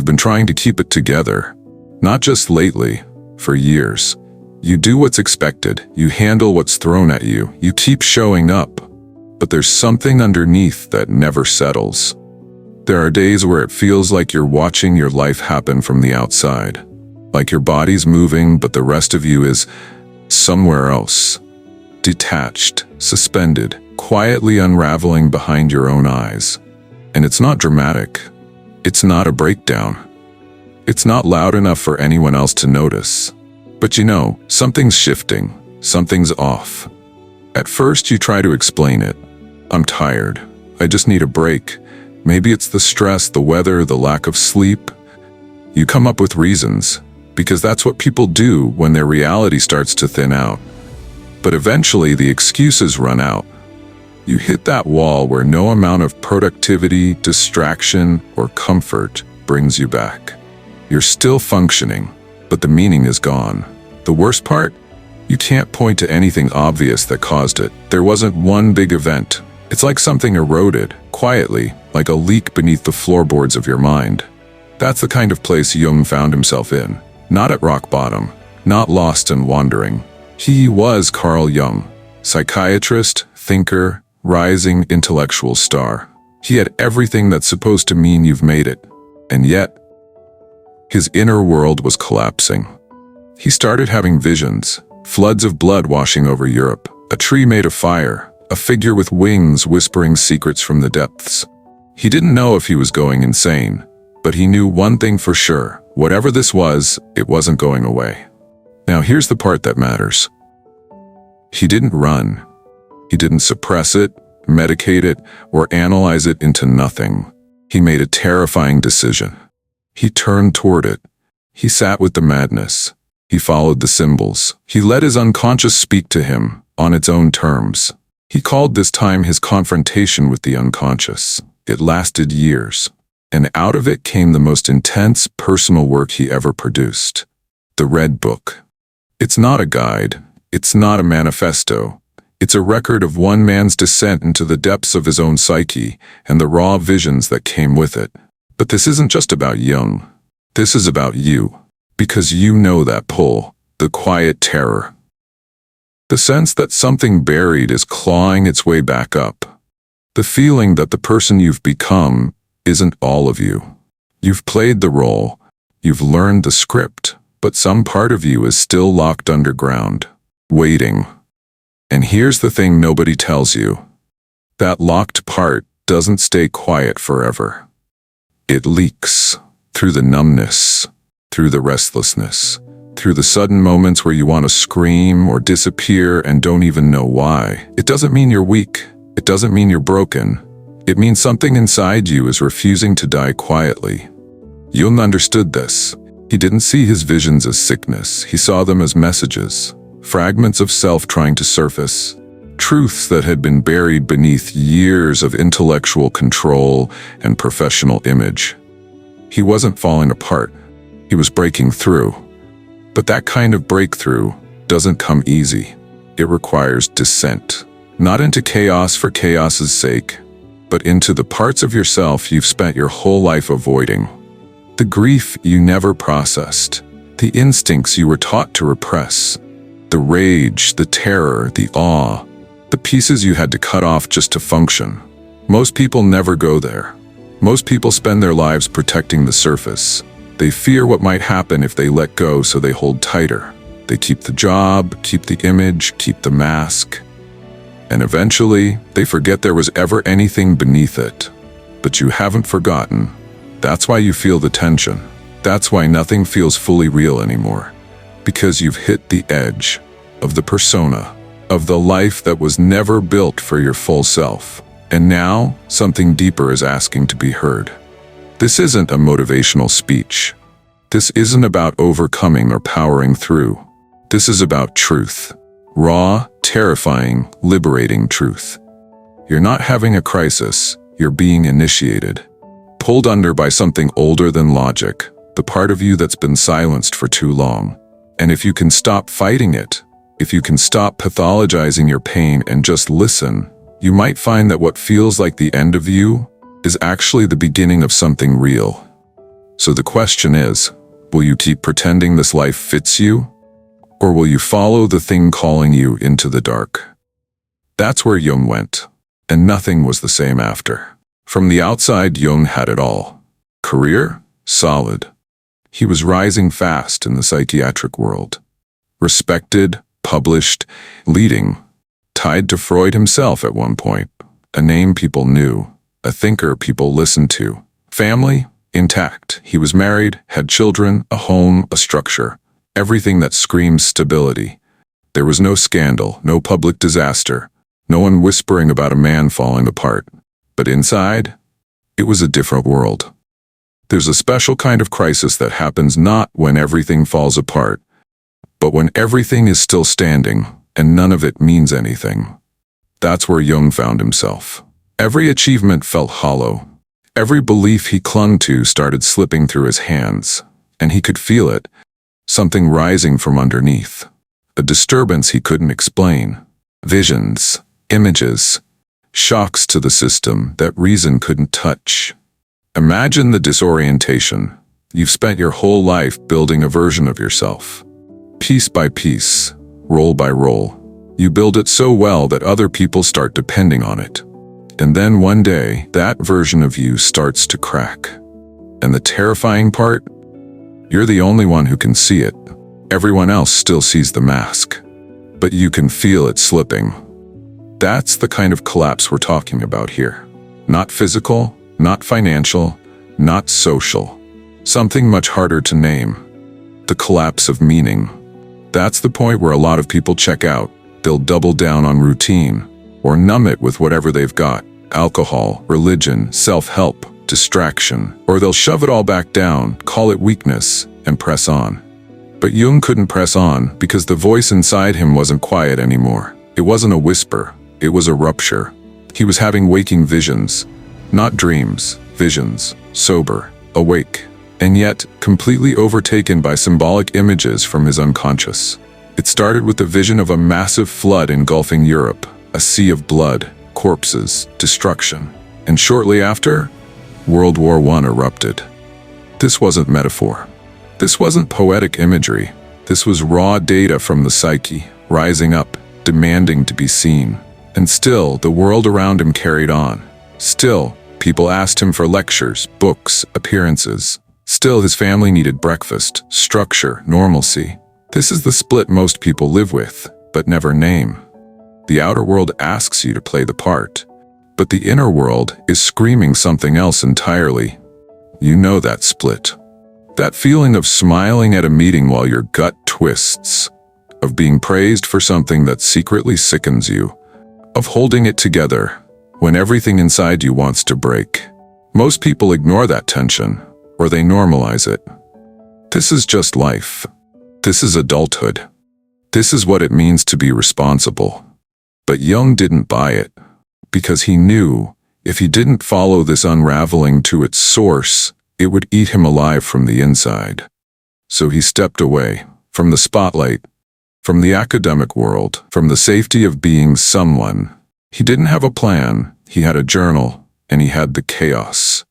You've been trying to keep it together. Not just lately, for years. You do what's expected, you handle what's thrown at you, you keep showing up. But there's something underneath that never settles. There are days where it feels like you're watching your life happen from the outside. Like your body's moving, but the rest of you is somewhere else. Detached, suspended, quietly unraveling behind your own eyes. And it's not dramatic. It's not a breakdown. It's not loud enough for anyone else to notice. But you know, something's shifting. Something's off. At first you try to explain it. I'm tired. I just need a break. Maybe it's the stress, the weather, the lack of sleep. You come up with reasons, because that's what people do when their reality starts to thin out. But eventually the excuses run out. You hit that wall where no amount of productivity, distraction, or comfort brings you back. You're still functioning, but the meaning is gone. The worst part? You can't point to anything obvious that caused it. There wasn't one big event. It's like something eroded, quietly, like a leak beneath the floorboards of your mind. That's the kind of place Jung found himself in. Not at rock bottom, not lost and wandering. He was Carl Jung, psychiatrist, thinker, rising intellectual star. He had everything that's supposed to mean you've made it. And yet, his inner world was collapsing. He started having visions, floods of blood washing over Europe, a tree made of fire, a figure with wings whispering secrets from the depths. He didn't know if he was going insane, but he knew one thing for sure. Whatever this was, it wasn't going away. Now here's the part that matters. He didn't run. He didn't suppress it, medicate it, or analyze it into nothing. He made a terrifying decision. He turned toward it. He sat with the madness. He followed the symbols. He let his unconscious speak to him, on its own terms. He called this time his confrontation with the unconscious. It lasted years. And out of it came the most intense personal work he ever produced. The Red Book. It's not a guide. It's not a manifesto. It's a record of one man's descent into the depths of his own psyche and the raw visions that came with it. But this isn't just about Jung. This is about you. Because you know that pull, the quiet terror. The sense that something buried is clawing its way back up. The feeling that the person you've become isn't all of you. You've played the role, you've learned the script, but some part of you is still locked underground, waiting. And here's the thing nobody tells you. That locked part doesn't stay quiet forever. It leaks through the numbness, through the restlessness, through the sudden moments where you want to scream or disappear and don't even know why. It doesn't mean you're weak. It doesn't mean you're broken. It means something inside you is refusing to die quietly. Jung understood this. He didn't see his visions as sickness. He saw them as messages, fragments of self trying to surface, truths that had been buried beneath years of intellectual control and professional image. He wasn't falling apart. He was breaking through. But that kind of breakthrough doesn't come easy. It requires descent, not into chaos for chaos's sake, but into the parts of yourself you've spent your whole life avoiding. The grief you never processed, the instincts you were taught to repress, the rage, the terror, the awe, the pieces you had to cut off just to function. Most people never go there. Most people spend their lives protecting the surface. They fear what might happen if they let go, so they hold tighter. They keep the job, keep the image, keep the mask. And eventually, they forget there was ever anything beneath it. But you haven't forgotten. That's why you feel the tension. That's why nothing feels fully real anymore. Because you've hit the edge of the persona, of the life that was never built for your full self. And now, something deeper is asking to be heard. This isn't a motivational speech. This isn't about overcoming or powering through. This is about truth. Raw, terrifying, liberating truth. You're not having a crisis, you're being initiated. Pulled under by something older than logic, the part of you that's been silenced for too long. And if you can stop fighting it, if you can stop pathologizing your pain and just listen, you might find that what feels like the end of you is actually the beginning of something real. So the question is, will you keep pretending this life fits you? Or will you follow the thing calling you into the dark? That's where Jung went, and nothing was the same after. From the outside, Jung had it all. Career? Solid. He was rising fast in the psychiatric world. Respected, published, leading, tied to Freud himself at one point. A name people knew, a thinker people listened to. Family? Intact. He was married, had children, a home, a structure. Everything that screams stability. There was no scandal, no public disaster, no one whispering about a man falling apart. But inside, it was a different world. There's a special kind of crisis that happens not when everything falls apart, but when everything is still standing and none of it means anything. That's where Jung found himself. Every achievement felt hollow. Every belief he clung to started slipping through his hands, and he could feel it, something rising from underneath. A disturbance he couldn't explain. Visions, images, shocks to the system that reason couldn't touch. Imagine the disorientation. You've spent your whole life building a version of yourself. Piece by piece, roll by roll. You build it so well that other people start depending on it. And then one day, that version of you starts to crack. And the terrifying part? You're the only one who can see it. Everyone else still sees the mask. But you can feel it slipping. That's the kind of collapse we're talking about here. Not physical, not financial, not social. Something much harder to name. The collapse of meaning. That's the point where a lot of people check out. They'll double down on routine, or numb it with whatever they've got. Alcohol, religion, self-help, distraction. Or they'll shove it all back down, call it weakness, and press on. But Jung couldn't press on because the voice inside him wasn't quiet anymore. It wasn't a whisper, it was a rupture. He was having waking visions. Not dreams, visions, sober, awake, and yet completely overtaken by symbolic images from his unconscious. It started with the vision of a massive flood engulfing Europe, a sea of blood, corpses, destruction. And shortly after, World War I erupted. This wasn't metaphor. This wasn't poetic imagery. This was raw data from the psyche, rising up, demanding to be seen. And still, the world around him carried on. Still, people asked him for lectures, books, appearances. Still, his family needed breakfast, structure, normalcy. This is the split most people live with, but never name. The outer world asks you to play the part, but the inner world is screaming something else entirely. You know that split. That feeling of smiling at a meeting while your gut twists, of being praised for something that secretly sickens you, of holding it together when everything inside you wants to break. Most people ignore that tension, or they normalize it. This is just life. This is adulthood. This is what it means to be responsible. But Jung didn't buy it, because he knew if he didn't follow this unraveling to its source, it would eat him alive from the inside. So he stepped away from the spotlight, from the academic world, from the safety of being someone. He didn't have a plan, he had a journal, and he had the chaos.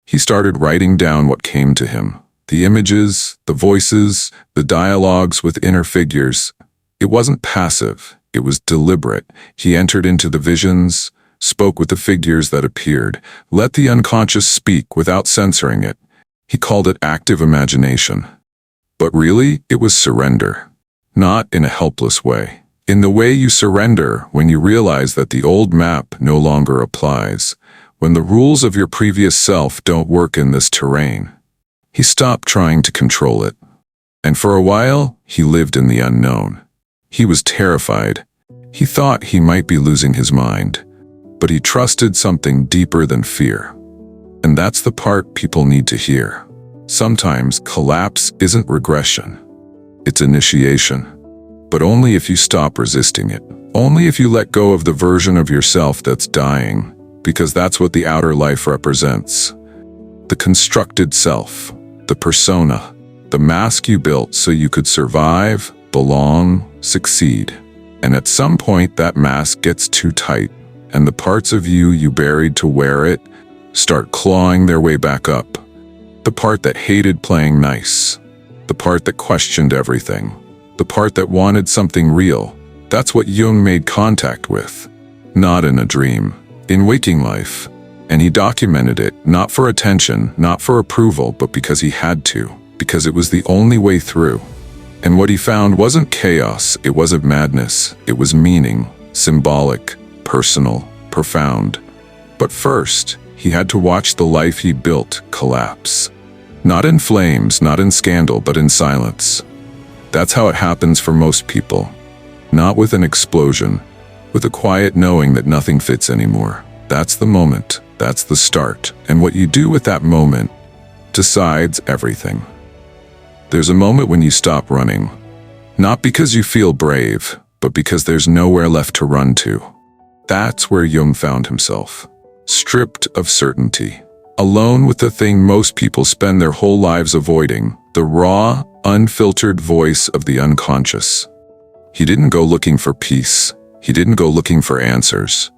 He started writing down what came to him. The images, the voices, the dialogues with inner figures. It wasn't passive, it was deliberate. He entered into the visions, spoke with the figures that appeared, let the unconscious speak without censoring it. He called it active imagination. But really, it was surrender. Not in a helpless way. In the way you surrender when you realize that the old map no longer applies, when the rules of your previous self don't work in this terrain. He stopped trying to control it. And for a while, he lived in the unknown. He was terrified. He thought he might be losing his mind. But he trusted something deeper than fear. And that's the part people need to hear. Sometimes collapse isn't regression. It's initiation. But only if you stop resisting it. Only if you let go of the version of yourself that's dying. Because that's what the outer life represents. The constructed self. The persona, the mask you built so you could survive, belong, succeed. And at some point that mask gets too tight, and the parts of you buried to wear it start clawing their way back up. The part that hated playing nice. The part that questioned everything. The part that wanted something real. That's what Jung made contact with. Not in a dream, in waking life. And he documented it, not for attention, not for approval, but because he had to, because it was the only way through. And what he found wasn't chaos, it wasn't madness, it was meaning, symbolic, personal, profound. But first, he had to watch the life he built collapse. Not in flames, not in scandal, but in silence. That's how it happens for most people. Not with an explosion, with a quiet knowing that nothing fits anymore. That's the moment, that's the start, and what you do with that moment decides everything. There's a moment when you stop running, not because you feel brave, but because there's nowhere left to run to. That's where Jung found himself, stripped of certainty, alone with the thing most people spend their whole lives avoiding, the raw, unfiltered voice of the unconscious. He didn't go looking for peace. He didn't go looking for answers.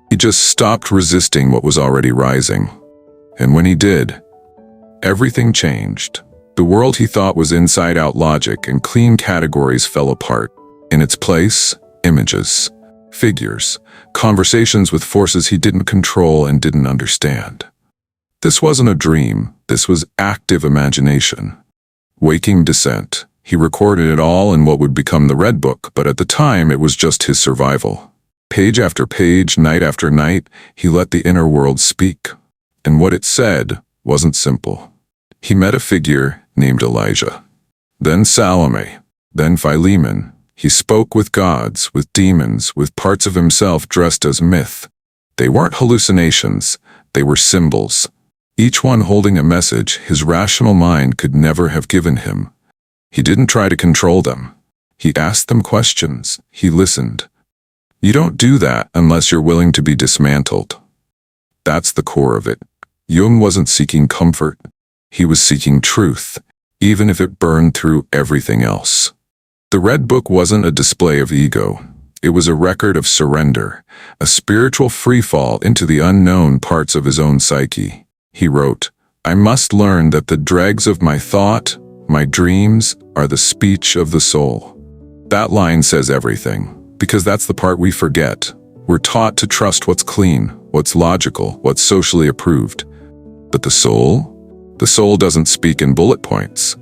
He just stopped resisting what was already rising. And when he did, everything changed. The world he thought was inside-out logic and clean categories fell apart. In its place, images, figures, conversations with forces he didn't control and didn't understand. This wasn't a dream, this was active imagination. Waking dissent. He recorded it all in what would become the Red Book, but at the time it was just his survival. Page after page, night after night, he let the inner world speak. And what it said wasn't simple. He met a figure named Elijah, then Salome, then Philemon. He spoke with gods, with demons, with parts of himself dressed as myth. They weren't hallucinations, they were symbols. Each one holding a message his rational mind could never have given him. He didn't try to control them. He asked them questions. He listened. You don't do that unless you're willing to be dismantled. That's the core of it. Jung wasn't seeking comfort. He was seeking truth, even if it burned through everything else. The Red Book wasn't a display of ego. It was a record of surrender, a spiritual freefall into the unknown parts of his own psyche. He wrote, "I must learn that the dregs of my thought, my dreams, are the speech of the soul." That line says everything, because that's the part we forget. We're taught to trust what's clean, what's logical, what's socially approved. But the soul doesn't speak in bullet points.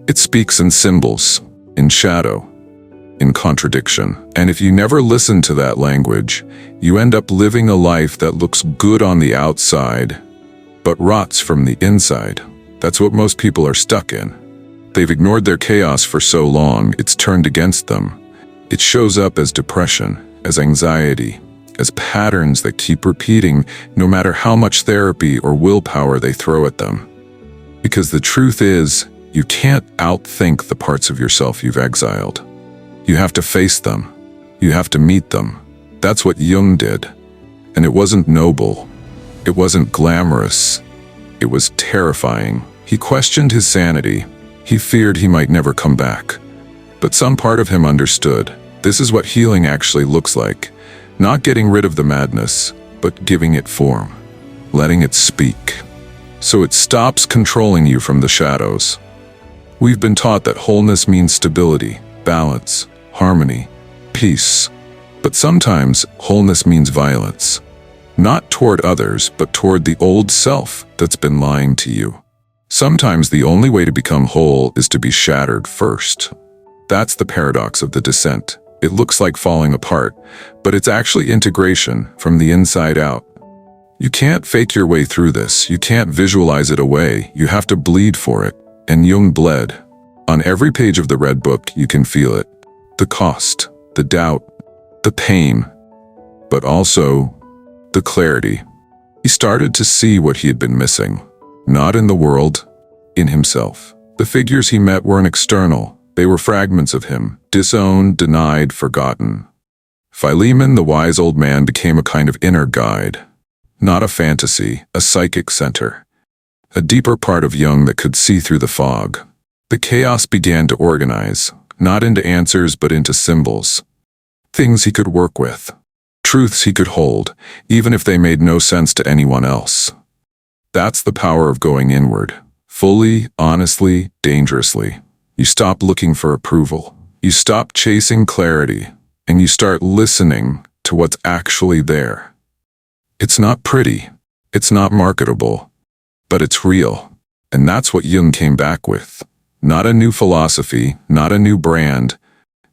It speaks in symbols, in shadow, in contradiction. And if you never listen to that language, you end up living a life that looks good on the outside, but rots from the inside. That's what most people are stuck in. They've ignored their chaos for so long, it's turned against them. It shows up as depression, as anxiety, as patterns that keep repeating no matter how much therapy or willpower they throw at them. Because the truth is, you can't outthink the parts of yourself you've exiled. You have to face them. You have to meet them. That's what Jung did. And it wasn't noble. It wasn't glamorous. It was terrifying. He questioned his sanity. He feared he might never come back. But some part of him understood. This is what healing actually looks like. Not getting rid of the madness, but giving it form. Letting it speak. So it stops controlling you from the shadows. We've been taught that wholeness means stability, balance, harmony, peace. But sometimes wholeness means violence. Not toward others, but toward the old self that's been lying to you. Sometimes the only way to become whole is to be shattered first. That's the paradox of the descent. It looks like falling apart, but it's actually integration from the inside out. You can't fake your way through this. You can't visualize it away. You have to bleed for it. And Jung bled. On every page of the Red Book, you can feel it. The cost, the doubt, the pain, but also the clarity. He started to see what he had been missing. Not in the world, in himself. The figures he met weren't external. They were fragments of him, disowned, denied, forgotten. Philemon, the wise old man, became a kind of inner guide. Not a fantasy, a psychic center. A deeper part of Jung that could see through the fog. The chaos began to organize, not into answers but into symbols. Things he could work with. Truths he could hold, even if they made no sense to anyone else. That's the power of going inward, Fully, honestly, dangerously. You stop looking for approval. You stop chasing clarity, and you start listening to what's actually there. It's not pretty. It's not marketable. But it's real. And that's what Jung came back with. Not a new philosophy, not a new brand,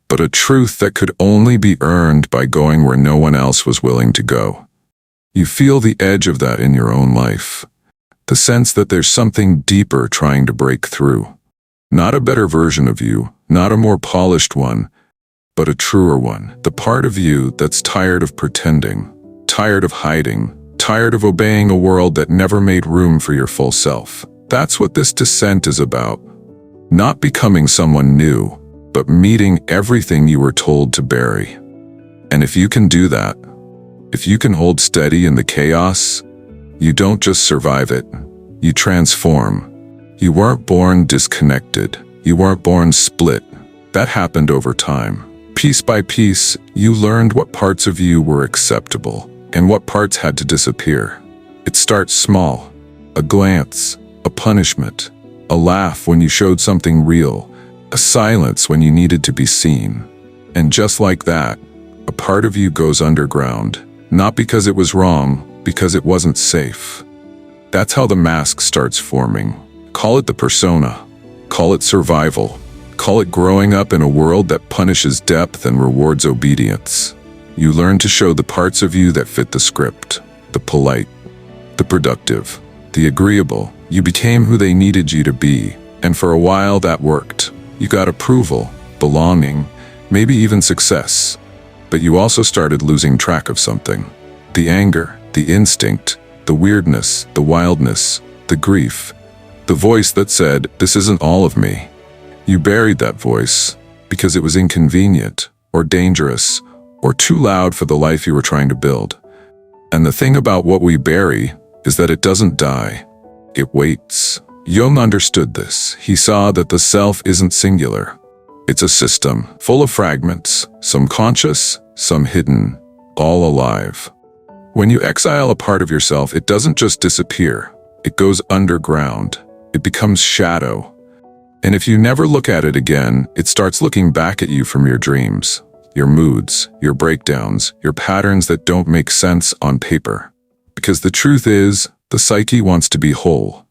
but a truth that could only be earned by going where no one else was willing to go. You feel the edge of that in your own life. The sense that there's something deeper trying to break through. Not a better version of you, not a more polished one, but a truer one. The part of you that's tired of pretending, tired of hiding, tired of obeying a world that never made room for your full self. That's what this descent is about. Not becoming someone new, but meeting everything you were told to bury. And if you can do that, if you can hold steady in the chaos, you don't just survive it, you transform. You weren't born disconnected. You weren't born split. That happened over time. Piece by piece, you learned what parts of you were acceptable and what parts had to disappear. It starts small. A glance, a punishment, a laugh when you showed something real, a silence when you needed to be seen. And just like that, a part of you goes underground, not because it was wrong, because it wasn't safe. That's how the mask starts forming. Call it the persona, call it survival, call it growing up in a world that punishes depth and rewards obedience. You learn to show the parts of you that fit the script, the polite, the productive, the agreeable. You became who they needed you to be, and for a while that worked. You got approval, belonging, maybe even success. But you also started losing track of something. The anger, the instinct, the weirdness, the wildness, the grief. The voice that said, "This isn't all of me." You buried that voice because it was inconvenient, or dangerous, or too loud for the life you were trying to build. And the thing about what we bury is that it doesn't die. It waits. Jung understood this. He saw that the self isn't singular. It's a system, full of fragments, some conscious, some hidden, all alive. When you exile a part of yourself, it doesn't just disappear. It goes underground. It becomes shadow. And if you never look at it again, it starts looking back at you from your dreams, your moods, your breakdowns, your patterns that don't make sense on paper. Because the truth is, the psyche wants to be whole.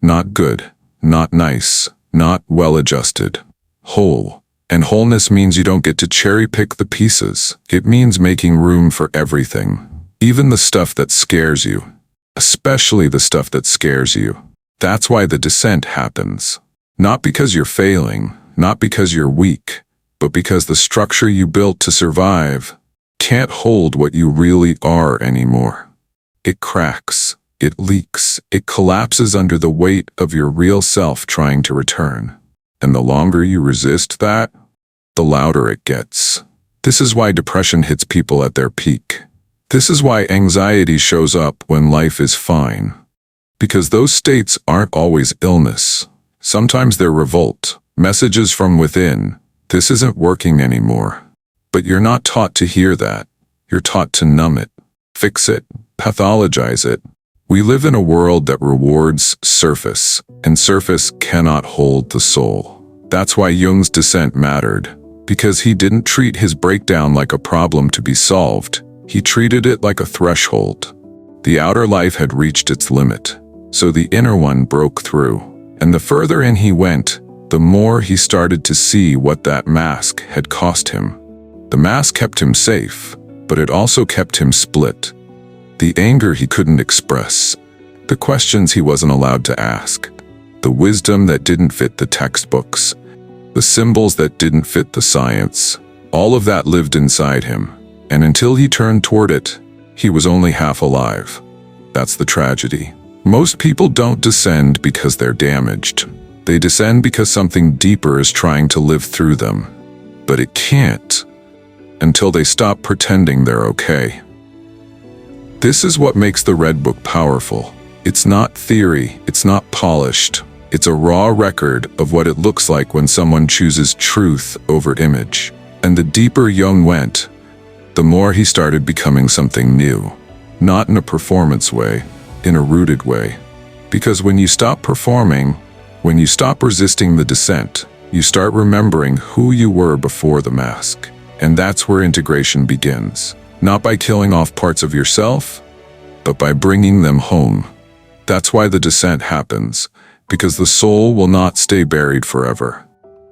Not good, not nice, not well-adjusted. Whole. And wholeness means you don't get to cherry-pick the pieces. It means making room for everything. Even the stuff that scares you. Especially the stuff that scares you. That's why the descent happens. Not because you're failing, not because you're weak, but because the structure you built to survive can't hold what you really are anymore. It cracks, it leaks, it collapses under the weight of your real self trying to return. And the longer you resist that, the louder it gets. This is why depression hits people at their peak. This is why anxiety shows up when life is fine. Because those states aren't always illness. Sometimes they're revolt, messages from within. This isn't working anymore. But you're not taught to hear that. You're taught to numb it, fix it, pathologize it. We live in a world that rewards surface, and surface cannot hold the soul. That's why Jung's descent mattered. Because he didn't treat his breakdown like a problem to be solved. He treated it like a threshold. The outer life had reached its limit. So the inner one broke through. And the further in he went, the more he started to see what that mask had cost him. The mask kept him safe, but it also kept him split. The anger he couldn't express, the questions he wasn't allowed to ask, the wisdom that didn't fit the textbooks, the symbols that didn't fit the science, all of that lived inside him. And until he turned toward it, he was only half alive. That's the tragedy. Most people don't descend because they're damaged. They descend because something deeper is trying to live through them. But it can't, until they stop pretending they're okay. This is what makes the Red Book powerful. It's not theory, it's not polished. It's a raw record of what it looks like when someone chooses truth over image. And the deeper Jung went, the more he started becoming something new. Not in a performance way, in a rooted way. Because when you stop performing, When you stop resisting the descent, you start remembering who you were before the mask. And that's where integration begins. Not by killing off parts of yourself, but by bringing them home. That's why the descent happens, because the soul will not stay buried forever.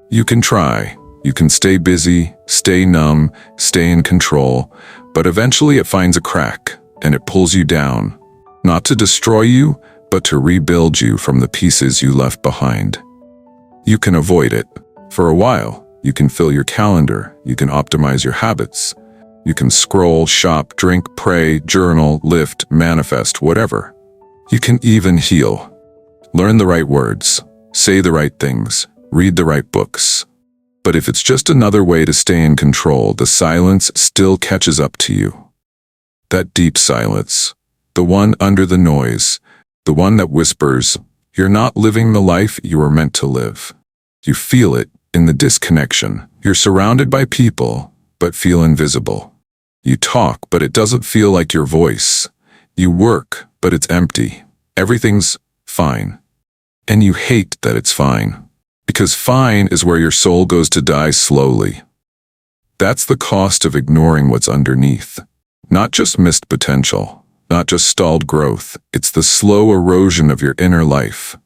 You can try, you can stay busy, stay numb, stay in control, but eventually it finds a crack, and it pulls you down. Not to destroy you, but to rebuild you from the pieces you left behind. You can avoid it. For a while, you can fill your calendar, you can optimize your habits. You can scroll, shop, drink, pray, journal, lift, manifest, whatever. You can even heal. Learn the right words, say the right things, read the right books. But if it's just another way to stay in control, the silence still catches up to you. That deep silence, the one under the noise, the one that whispers, "You're not living the life you were meant to live." You feel it in the disconnection. You're surrounded by people, but feel invisible. You talk, but it doesn't feel like your voice. You work, but it's empty. Everything's fine. And you hate that it's fine. Because fine is where your soul goes to die slowly. That's the cost of ignoring what's underneath. Not just missed potential, not just stalled growth. It's the slow erosion of your inner life.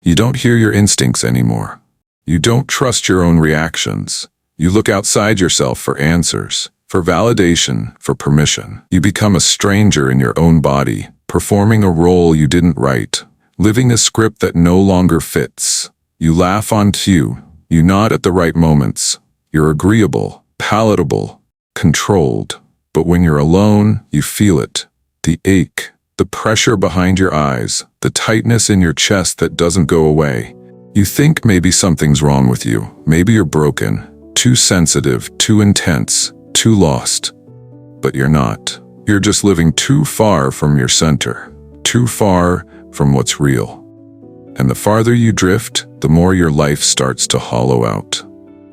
You don't hear your instincts anymore. You don't trust your own reactions. You look outside yourself for answers, for validation, for permission. You become a stranger in your own body, performing a role you didn't write, living a script that no longer fits. You laugh on cue, you nod at the right moments. You're agreeable, palatable, controlled. But when you're alone, you feel it. The ache, the pressure behind your eyes, the tightness in your chest that doesn't go away. You think maybe something's wrong with you. Maybe you're broken, too sensitive, too intense, too lost. But you're not. You're just living too far from your center, too far from what's real. And the farther you drift, the more your life starts to hollow out.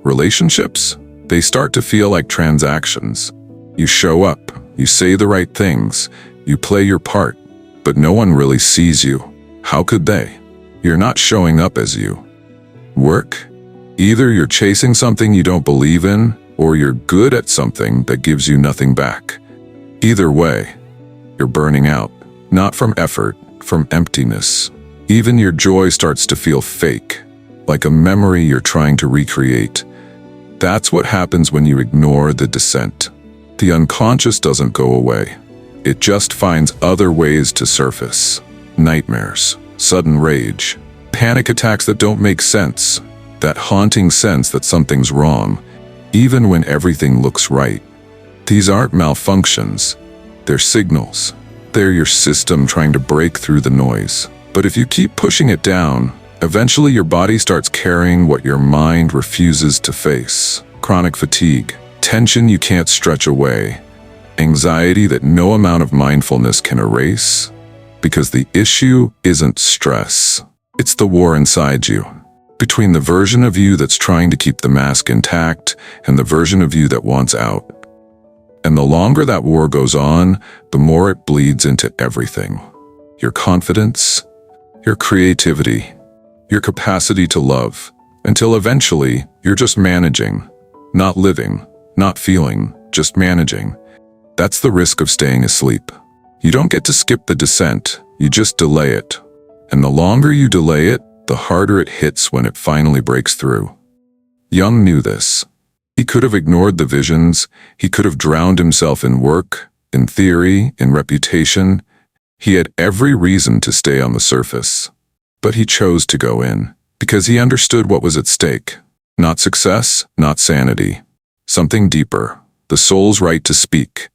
Relationships? They start to feel like transactions. You show up, you say the right things, you play your part, but no one really sees you. How could they? You're not showing up as you. Work? Either you're chasing something you don't believe in, or you're good at something that gives you nothing back. Either way, you're burning out. Not from effort, from emptiness. Even your joy starts to feel fake, like a memory you're trying to recreate. That's what happens when you ignore the descent. The unconscious doesn't go away. It just finds other ways to surface. Nightmares, sudden rage, panic attacks that don't make sense, that haunting sense that something's wrong, even when everything looks right. These aren't malfunctions. They're signals. They're your system trying to break through the noise. But if you keep pushing it down, eventually your body starts carrying what your mind refuses to face. Chronic fatigue, tension you can't stretch away, anxiety that no amount of mindfulness can erase. Because the issue isn't stress. It's the war inside you. Between the version of you that's trying to keep the mask intact and the version of you that wants out. And the longer that war goes on, the more it bleeds into everything. Your confidence, your creativity, your capacity to love, until eventually you're just managing, not living, not feeling, just managing. That's the risk of staying asleep. You don't get to skip the descent, you just delay it. And the longer you delay it, the harder it hits when it finally breaks through. Jung knew this. He could have ignored the visions, he could have drowned himself in work, in theory, in reputation. He had every reason to stay on the surface. But he chose to go in, because he understood what was at stake. Not success, not sanity. Something deeper, the soul's right to speak.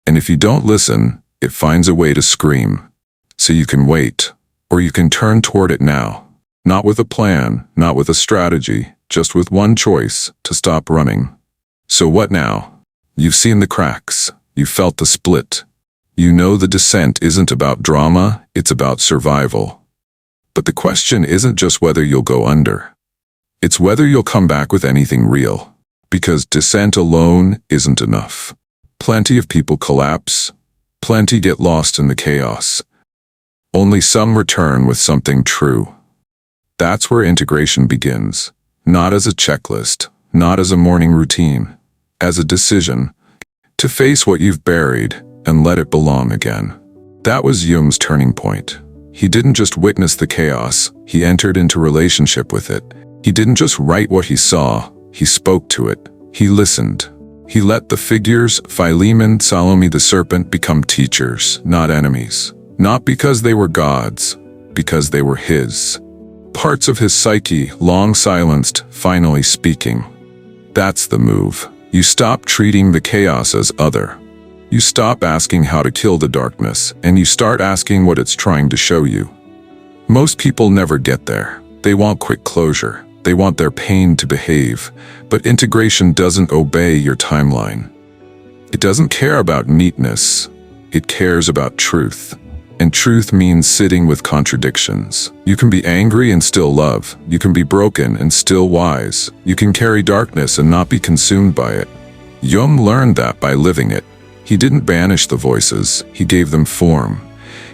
And if you don't listen, it finds a way to scream. So you can wait, or you can turn toward it now. Not with a plan, not with a strategy, just with one choice, to stop running. So what now? You've seen the cracks, you've felt the split. You know the descent isn't about drama, it's about survival. But the question isn't just whether you'll go under. It's whether you'll come back with anything real. Because descent alone isn't enough. Plenty of people collapse. Plenty get lost in the chaos. Only some return with something true. That's where integration begins. Not as a checklist, not as a morning routine, as a decision to face what you've buried and let it belong again. That was Jung's turning point. He didn't just witness the chaos, he entered into relationship with it. He didn't just write what he saw, he spoke to it. He listened. He let the figures, Philemon, Salome the serpent, become teachers, not enemies. Not because they were gods, because they were his. Parts of his psyche, long silenced, finally speaking. That's the move. You stop treating the chaos as other. You stop asking how to kill the darkness, and you start asking what it's trying to show you. Most people never get there. They want quick closure. They want their pain to behave. But integration doesn't obey your timeline. It doesn't care about neatness. It cares about truth. And truth means sitting with contradictions. You can be angry and still love. You can be broken and still wise. You can carry darkness and not be consumed by it. Jung learned that by living it. He didn't banish the voices, he gave them form.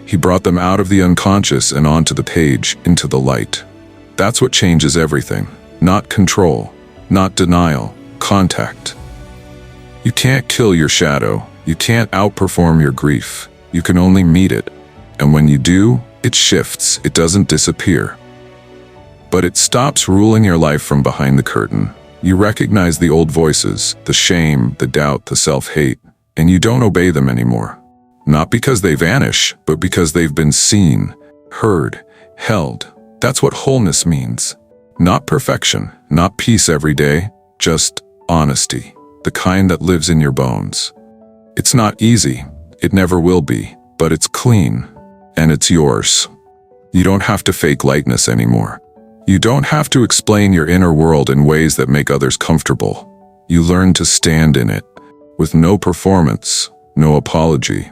He brought them out of the unconscious and onto the page, into the light. That's what changes everything. Not control, not denial, contact. You can't kill your shadow. You can't outperform your grief. You can only meet it. And when you do, it shifts, it doesn't disappear. But it stops ruling your life from behind the curtain. You recognize the old voices, the shame, the doubt, the self-hate, and you don't obey them anymore. Not because they vanish, but because they've been seen, heard, held. That's what wholeness means. Not perfection, not peace every day, just honesty, the kind that lives in your bones. It's not easy, it never will be, but it's clean, and it's yours. You don't have to fake lightness anymore. You don't have to explain your inner world in ways that make others comfortable. You learn to stand in it, with no performance, no apology.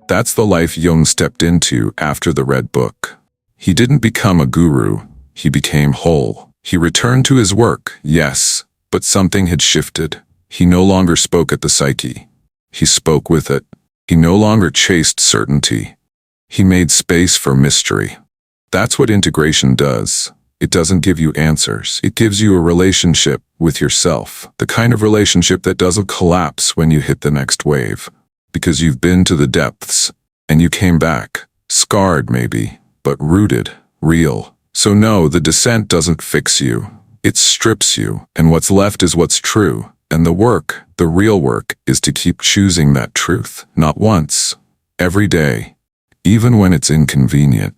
That's the life Jung stepped into after the Red Book. He didn't become a guru, he became whole. He returned to his work, yes, but something had shifted. He no longer spoke at the psyche. He spoke with it. He no longer chased certainty. He made space for mystery. That's what integration does. It doesn't give you answers. It gives you a relationship with yourself, the kind of relationship that doesn't collapse when you hit the next wave. Because you've been to the depths, and you came back, scarred maybe, but rooted, real. So no, the descent doesn't fix you. It strips you, and what's left is what's true. And the work, the real work, is to keep choosing that truth, not once, every day, even when it's inconvenient,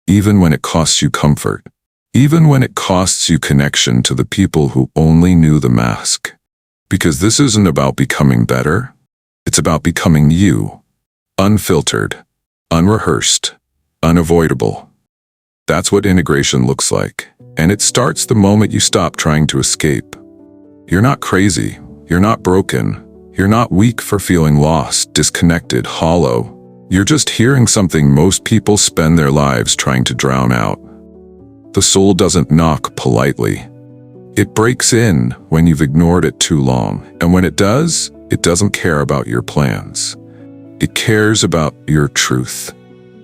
even when it costs you comfort, even when it costs you connection to the people who only knew the mask. Because this isn't about becoming better, it's about becoming you, unfiltered, unrehearsed, unavoidable. That's what integration looks like, and it starts the moment you stop trying to escape. You're not crazy, you're not broken, you're not weak for feeling lost, disconnected, hollow. You're just hearing something most people spend their lives trying to drown out. The soul doesn't knock politely. It breaks in when you've ignored it too long, and when it does, it doesn't care about your plans. It cares about your truth.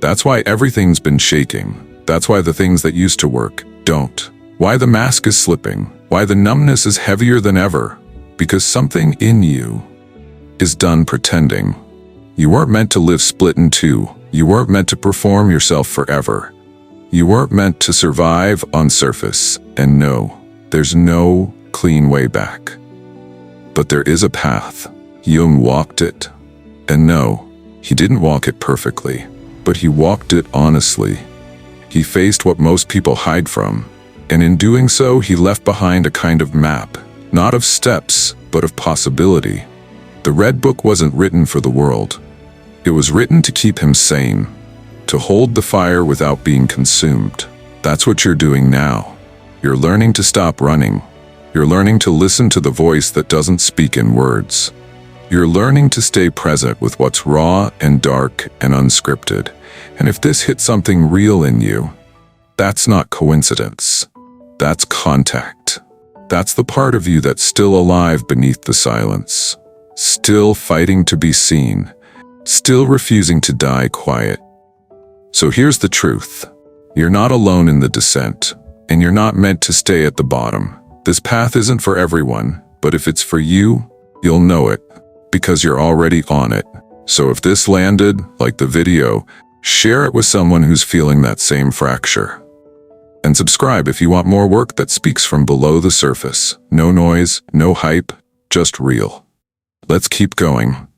That's why everything's been shaking. That's why the things that used to work don't. Why the mask is slipping. Why the numbness is heavier than ever. Because something in you is done pretending. You weren't meant to live split in two. You weren't meant to perform yourself forever. You weren't meant to survive on surface. And no, there's no clean way back. But there is a path. Jung walked it. And no, he didn't walk it perfectly, but he walked it honestly. He faced what most people hide from, and in doing so, he left behind a kind of map, not of steps, but of possibility. The Red Book wasn't written for the world. It was written to keep him sane, to hold the fire without being consumed. That's what you're doing now. You're learning to stop running. You're learning to listen to the voice that doesn't speak in words. You're learning to stay present with what's raw and dark and unscripted. And if this hit something real in you, that's not coincidence. That's contact. That's the part of you that's still alive beneath the silence, still fighting to be seen, still refusing to die quiet. So here's the truth. You're not alone in the descent. And you're not meant to stay at the bottom. This path isn't for everyone, but if it's for you, you'll know it, because you're already on it. So if this landed, like the video, share it with someone who's feeling that same fracture. And subscribe if you want more work that speaks from below the surface. No noise, no hype, just real. Let's keep going.